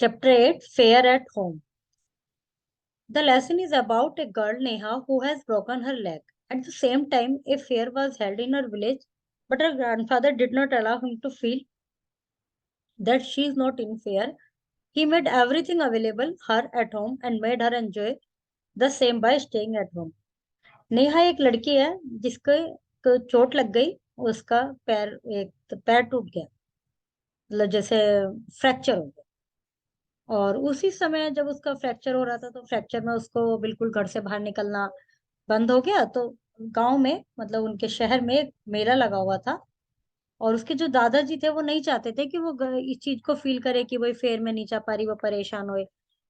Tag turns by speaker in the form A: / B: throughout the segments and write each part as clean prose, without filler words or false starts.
A: Chapter 8, Fair at Home. The lesson is about a girl, Neha, who has broken her leg. At the same time, a fair was held in her village, but her grandfather did not allow him to feel that she is not in fear. He made everything available her at home and made her enjoy the same by staying at home. Neha एक लड़की है जिसके को चोट लग गई। उसका पैर एक पैर टूट गया, मतलब जैसे फ्रैक्चर हो गया। और उसी समय जब उसका फ्रैक्चर हो रहा था तो फ्रैक्चर में उसको बिल्कुल घर से बाहर निकलना बंद हो गया। तो गांव में, मतलब उनके शहर में एक मेला लगा हुआ था। और उसके जो दादाजी थे वो नहीं चाहते थे कि वो इस चीज को फील करे कि वही फेयर में नहीं जा पा रही, वो परेशान होए।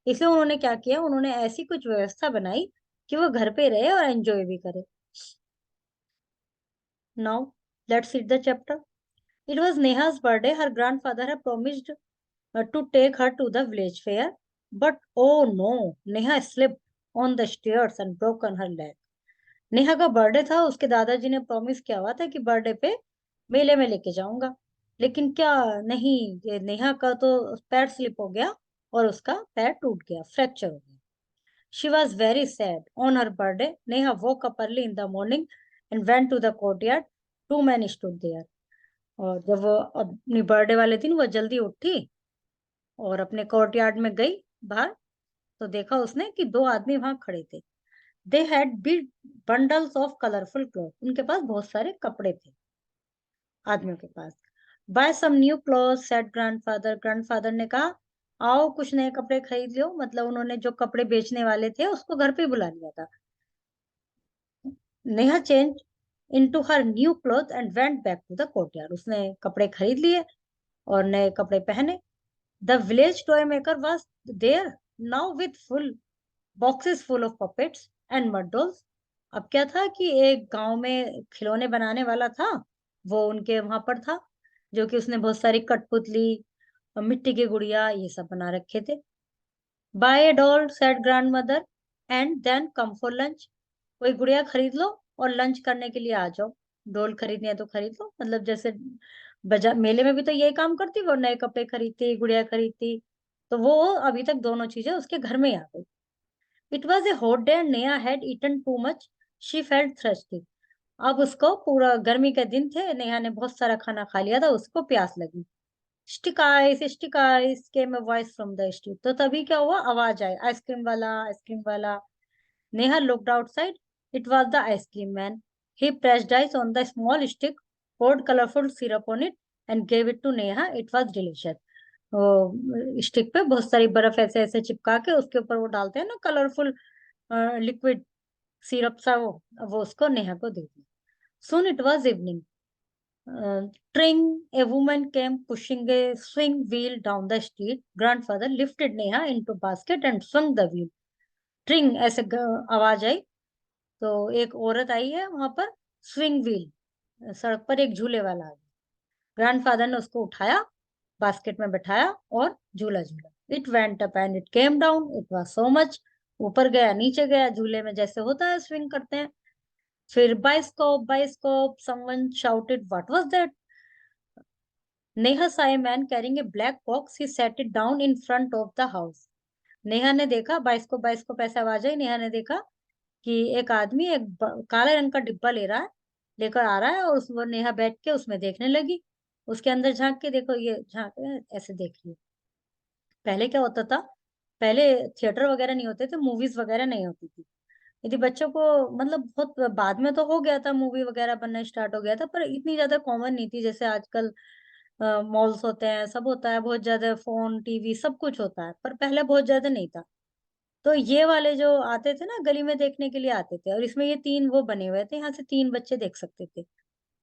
A: इसलिए उन्होंने क्या किया, उन्होंने ऐसी कुछ व्यवस्था बनाई कि वो घर पे रहे और एंजॉय भी करे। Now let's read the chapter. It was Neha's birthday. Her grandfather had promised to take her to the village fair. But oh no, Neha slipped on the stairs and broken her leg. Neha का birthday था, उसके दादाजी ने promise किया हुआ था कि birthday पे मेले में लेके जाऊंगा। लेकिन क्या नहीं, ये नेहा का तो पैर स्लिप हो गया और उसका पैर टूट गया, फ्रैक्चर हो गया। She was very sad on her birthday. Neha woke up early in the morning and went to the courtyard. Two men stood there. और जब वो अपनी बर्थडे वाले दिन वो जल्दी उठी और अपने कोर्टयार्ड में गई बाहर, तो देखा उसने कि दो आदमी वहां खड़े थे। They had big bundles of colourful cloth. उनके पास बहुत सारे कपड़े थे आदमियों के पास। Buy some new cloth said grandfather. Grandfather ने कहा आओ कुछ नए कपड़े खरीद लो। मतलब उन्होंने जो कपड़े बेचने वाले थे उसको घर पे बुला लिया था। Neha change into her new cloth and went back to the courtyard. उसने कपड़े खरीद लिए और नए कपड़े पहने। The village toy maker was there now with full boxes full of puppets and mud dolls. अब क्या था कि एक गांव में खिलौने बनाने वाला था, वो उनके वहां पर था, जो कि उसने बहुत सारी कठपुतली और मिट्टी की गुड़िया ये सब बना रखे थे। Buy a doll said grandmother and then come for lunch. कोई गुड़िया खरीद लो और लंच करने के लिए आ जाओ। डॉल खरीदनी है तो खरीद लो, मतलब जैसे बाजार मेले में भी तो यही काम करती, वो नए कपड़े खरीदती, गुड़िया खरीदती। तो वो अभी तक दोनों चीजें उसके घर में ही आ गई। It was a hot day and Neha had eaten too much. She felt thirsty. अब उसको पूरा गर्मी के दिन थे, नेहा ने बहुत सारा खाना खा लिया था, उसको प्यास लगी। Stick ice came a voice from the street. तो तभी क्या हुआ, आवाज आई आइसक्रीम वाला, आइसक्रीम वाला. Neha looked outside. It was the ice cream man. He pressed ice on the small stick, poured colorful syrup on it and gave it to Neha. It was delicious. वो stick पे बहुत सारी बर्फ ऐसे ऐसे चिपका के उसके ऊपर वो डालते हैं ना, कलरफुल लिक्विड सिरप सा, वो उसको नेहा को दे दी. Soon it was evening. Tring, a woman came pushing a swing wheel down the street. Grandfather lifted Neha into basket and swung the wheel. ट्रिंग ऐसे आवाज आई तो एक औरत आई है वहां पर, स्विंग व्हील, सड़क पर एक झूले वाला आ गया। ग्रैंडफादर ने उसको उठाया, बास्केट में बैठाया और झूला झूला. It went up and it came down. It was so much. ऊपर गया नीचे गया, झूले में जैसे होता है स्विंग करते हैं. फिर bioscope bioscope, someone shouted what was that. Neha saw a man carrying a black box. He set it down in front of the house. Neha ने देखा, बाइस्कोप बाइस्कोप ऐसे आवाज आई, नेहा ने देखा कि एक आदमी एक काले रंग का डिब्बा ले रहा है, लेकर आ रहा है, और उस वो नेहा बैठ के उसमें देखने लगी। उसके अंदर झांक के देखो, ये झांक ऐसे देख रही है। पहले क्या होता था, पहले थिएटर वगैरह नहीं होते थे, मूवीज वगैरह नहीं होती थी। यदि बच्चों को, मतलब बहुत बाद में तो हो गया था, मूवी वगैरह बनना स्टार्ट हो गया था, पर इतनी ज्यादा कॉमन नहीं थी जैसे आजकल। मॉल्स होते हैं, सब होता है, बहुत ज्यादा फोन टीवी सब कुछ होता है, पर पहले बहुत ज्यादा नहीं था। तो ये वाले जो आते थे ना गली में देखने के लिए आते थे, और इसमें ये तीन वो बने हुए थे, यहाँ से तीन बच्चे देख सकते थे।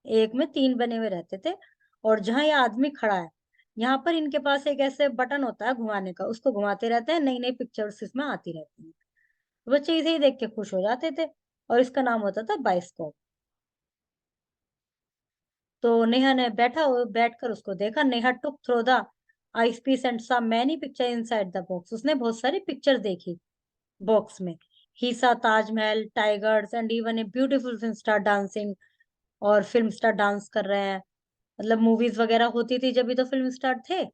A: एक में तीन बने हुए रहते थे। और जहाँ ये आदमी खड़ा है, यहाँ पर इनके पास एक ऐसे बटन होता है घुमाने का, उसको घुमाते रहते हैं, नई नई पिक्चर्स इसमें आती रहती हैं। तो बच्चे इसे ही देख के खुश हो जाते थे। और इसका नाम होता था बाइस्कोप. तो नेहा ने बैठकर उसको देखा. Neha took through the ice piece and saw many picture inside the box. उसने बहुत सारी पिक्चर देखी बॉक्स में. He saw Taj Mahal, tigers and even a beautiful film star dancing. और फिल्म स्टार डांस कर रहे हैं, मतलब मूवीज वगैरह होती थी जब भी तो फिल्म स्टार थे,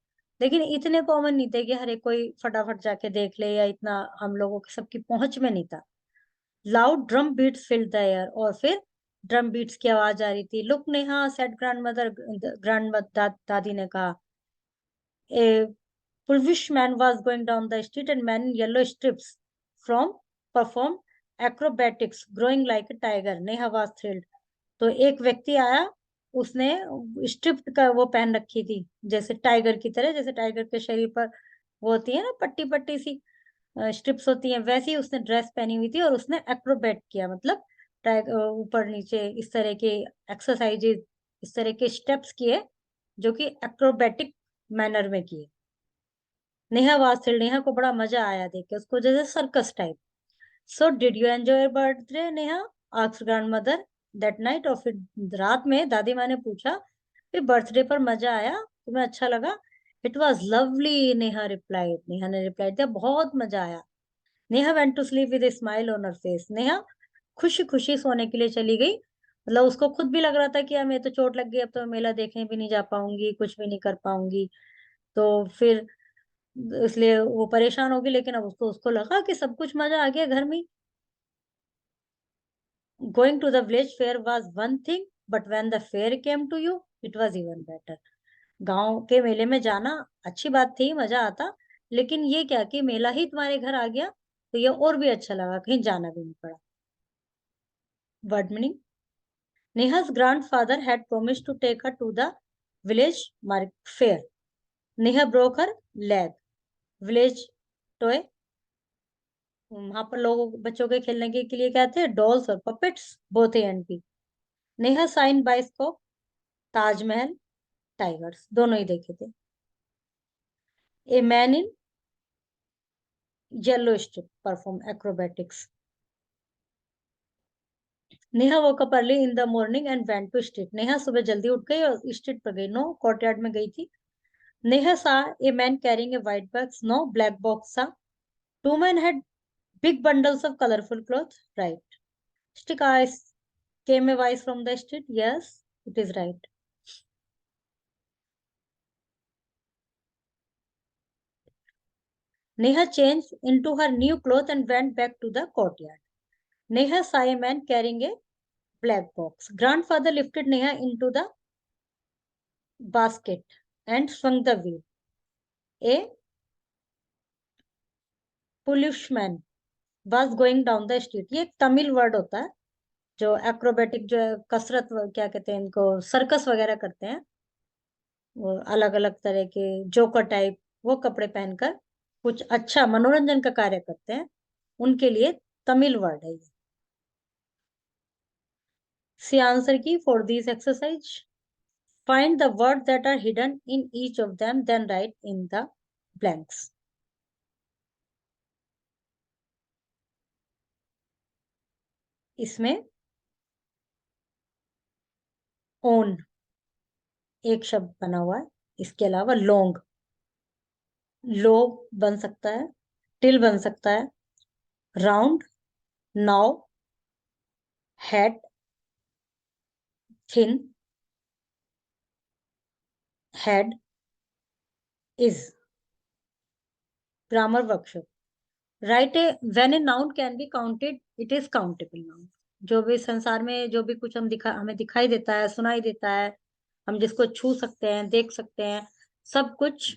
A: लेकिन इतने कॉमन नहीं थे कि हर एक कोई फटाफट जाके देख ले, या इतना हम लोगों के सबकी पहुंच में नहीं था। Loud drum beats filled the air, और फिर ड्रम बीट्स की आवाज आ रही थी। लुक नेहा, सेड ग्रैंड दादी ने कहा। ए Pulvish man was going down the street, and man in yellow strips from performed acrobatics, growing like a tiger. Neha was thrilled. तो एक व्यक्ति आया, उसने स्ट्रिप का वो पहन रखी थी, जैसे टाइगर की तरह, जैसे टाइगर के शरीर पर वो होती है ना, पट्टी पट्टी सी स्ट्रिप्स होती हैं, वैसी ही उसने ड्रेस पहनी हुई थी, और उसने एक्रोबैट किया, मतलब टाइगर ऊपर नीचे इस तरह के एक्सरसाइजेज, इस तरह के स्टेप्स किए, जो कि एक्रोबैटिक मैनर में किए। नेहा वाज थ्रिल्ड, नेहा को बड़ा मजा आया देख के उसको, जैसे circus type. So did you enjoy your birthday Neha, asked grandmother that night. और फिर रात में दादी माँ ने पूछा, फिर बर्थडे पर मजा आया, तुम्हें अच्छा लगा? It was lovely, Neha replied, Neha ने रिप्लाई दिया, बहुत मजा आया। Neha went to sleep with a smile on her face, Neha खुशी खुशी सोने के लिए चली गई। मतलब उसको खुद भी लग रहा था कि यार मेरे तो चोट लग गई, अब तो मैं मेला देखने भी नहीं जा पाऊंगी, कुछ भी नहीं कर पाऊंगी। तो फिर इसलिए वो परेशान होगी, लेकिन अब उसको उसको लगा कि सब कुछ मजा आ गया घर में। Going to the village fair was one thing, but when the fair came to you it was even better. गांव के मेले में जाना अच्छी बात थी, मजा आता, लेकिन ये क्या कि मेला ही तुम्हारे घर आ गया, तो ये और भी अच्छा लगा, कहीं जाना भी नहीं पड़ा। Word meaning. Neha's grandfather had promised to take her to the village fair. Neha broke her leg. Village toy, वहां पर लोगों बच्चों के खेलने के लिए क्या थे, डॉल्स और puppets, both A and B. Neha sign bioscope, Taj Mahal, tigers, दोनों ही देखे थे। A man in yellow stripe perform acrobatics. Neha woke up early in the morning and went to street. Neha सुबह जल्दी उठ गई और स्ट्रीट पर गई, नो कोर्टयार्ड में गई थी। Neha saw a man carrying a white box, no black box saw. Two men had big bundles of colorful clothes, right? Stick eyes came a voice from the street, yes, it is right. Neha changed into her new clothes and went back to the courtyard. Neha saw a man carrying a black box. Grandfather lifted Neha into the basket and swung the wheel. A policeman was going down the street. ये एक Tamil word होता है, जो acrobatic, जो है कसरत, क्या कहते हैं इनको, सर्कस वगैरह करते हैं, वो अलग अलग तरह के जोकर टाइप वो कपड़े पहनकर कुछ अच्छा मनोरंजन का कार्य करते हैं, उनके लिए तमिल वर्ड है ये। सी आंसर की for this exercise, find the words that are hidden in each of them, then write in the blanks. इसमें ओन एक शब्द बना हुआ है, इसके अलावा लॉन्ग, लो बन सकता है, टिल बन सकता है, round, now, head, thin, head, is. Grammar workshop. Right A when a noun can be counted it is countable noun. जो भी संसार में जो भी कुछ हमें दिखाई देता है, सुनाई देता है, हम जिसको छू सकते हैं, देख सकते हैं, सब कुछ,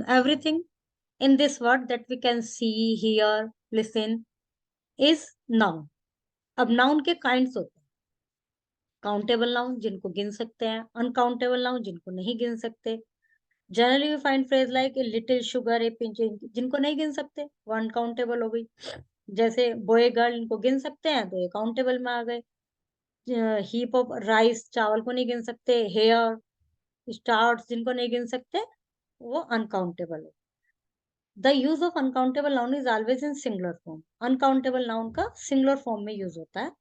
A: everything in this world that we can see, hear, listen, is noun. अब नाउन के काइंड्स होते हैं, काउंटेबल नाउन जिनको गिन सकते हैं, अनकाउंटेबल नाउन जिनको नहीं गिन सकते। Generally we find phrase like a little sugar, a pinch, जिनको नहीं गिन सकते वो अनकाउंटेबल हो गई। जैसे बॉय गर्ल, इनको गिन सकते हैं तो ये काउंटेबल में आ गए। हीप ऑफ राइस, चावल को नहीं गिन सकते। हेयर, स्टार्स, जिनको नहीं गिन सकते वो अनकाउंटेबल है। The use of uncountable noun is always in singular form. Uncountable noun का सिंगुलर फॉर्म में यूज होता है।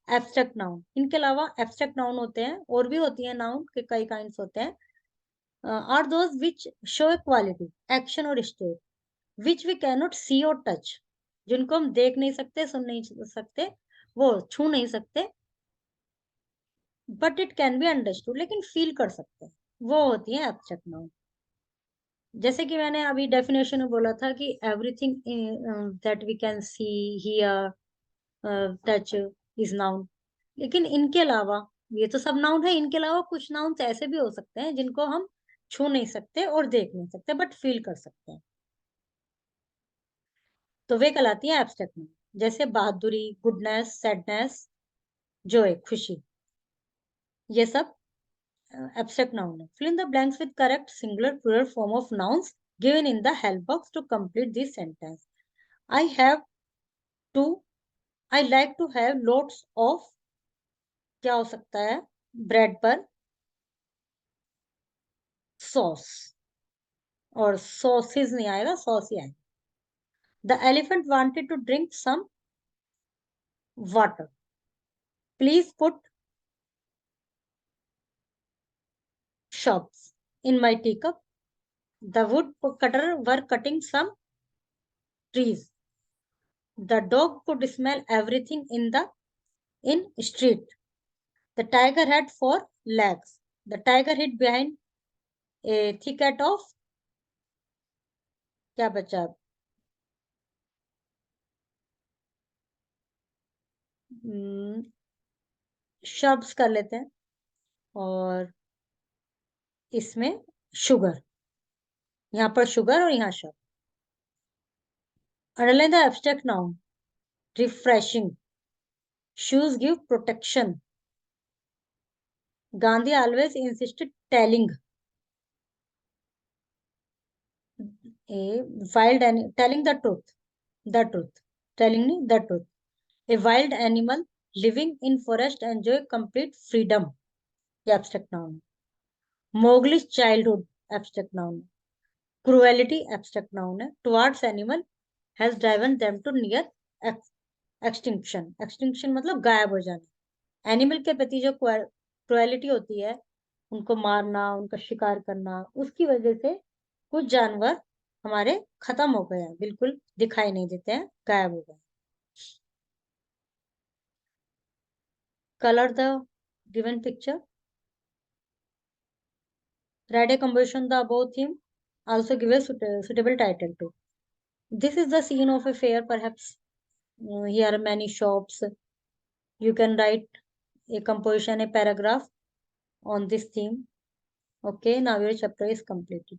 A: एब्स्ट्रैक्ट नाउन, इनके अलावा एब्स्ट्रैक्ट नाउन होते हैं, और भी होती है नाउन के कई काइंड्स होते हैं। Are those which show a quality, action और state which we cannot see और टच, जिनको हम देख नहीं सकते, सुन नहीं सकते, वो छू नहीं सकते, but it can be understood, लेकिन फील कर सकते हैं, वो होती है एब्स्ट्रैक्ट नाउन। जैसे कि मैंने अभी डेफिनेशन में बोला था कि everything that we can see, hear, touch is noun. लेकिन इनके अलावा, ये तो सब नाउन है, इनके अलावा कुछ नाउन ऐसे भी हो सकते हैं जिनको हम छू नहीं सकते और देख नहीं सकते, बट फील कर सकते हैं, तो वे कहलाती है एब्स्ट्रैक्ट नाउन। जैसे बहादुरी, गुडनेस, सैडनेस, जॉय, खुशी, ये सब abstract noun है। Fill in the blanks with correct singular plural form of nouns given in the help box to complete this sentence. I have to, I like to have lots of, क्या हो सकता है, bread पर sauce, और sausage नहीं आएगा, sauce ही आएगा। The elephant wanted to drink some water, please put shops in my teacup. The wood cutter were cutting some trees. The dog could smell everything in street. The tiger had 4 legs. The tiger hid behind a thicket of, क्या बचा, शब्द कर लेते हैं, और इसमें sugar, यहाँ पर शुगर और यहाँ शब्द। Underline the abstract noun, refreshing, shoes give protection, Gandhi always insisted telling, a wild telling the truth, telling नहीं, the truth, a wild animal living in forest enjoy complete freedom, ये abstract noun. Mowgli's childhood, abstract noun. Cruelty, abstract noun है। Towards animal has driven them to near extinction, extinction मतलब गायब हो जाना। Animal के प्रति जो क्रुएलिटी होती है, उनको मारना, उनका शिकार करना, उसकी वजह से कुछ जानवर हमारे खत्म हो गए हैं, बिल्कुल दिखाई नहीं देते हैं, गायब हो गए। Colour the given picture, write a composition the above theme, also give a suitable title to. This is the scene of a fair, perhaps. Here are many shops. You can write a composition, a paragraph on this theme. Okay, now your chapter is completed.